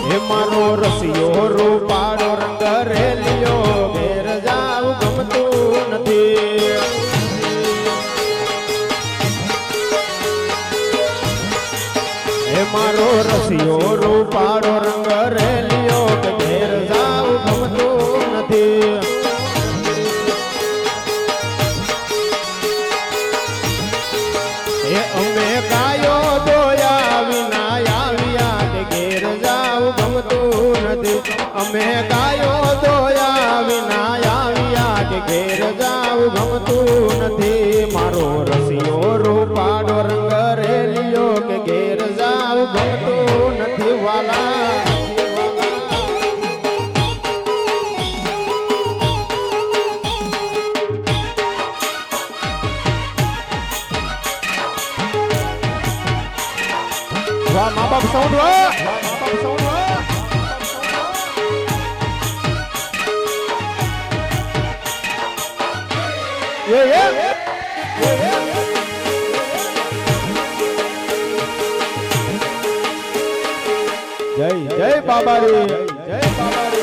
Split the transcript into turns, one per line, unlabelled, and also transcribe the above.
હે મારો રસિયો રૂપાળો રંગ રેલિયો ઘેર જાવ ગમતું નથી હે મારો રસિયો રૂપાળો રંગ રેલિયો ઘેર જાવ ગમતું નથી હે અમે ગાયો દોયા વિના આવ્યા કે ઘેર જાવ ગમતું નથી અમે ગાયો દોયા વિના આવ્યા કે ઘેર જાવ ગમતું નથી મારો રસિયો રૂપાળો રંગ રેલિયો કે ઘેર જાવ ગમતું નથી વાલા વાહ મા બાપ સાઉન્ડ વાહ મા બાપ સાઉન્ડ વાહ જય જય બાબા રે જય બાબા રે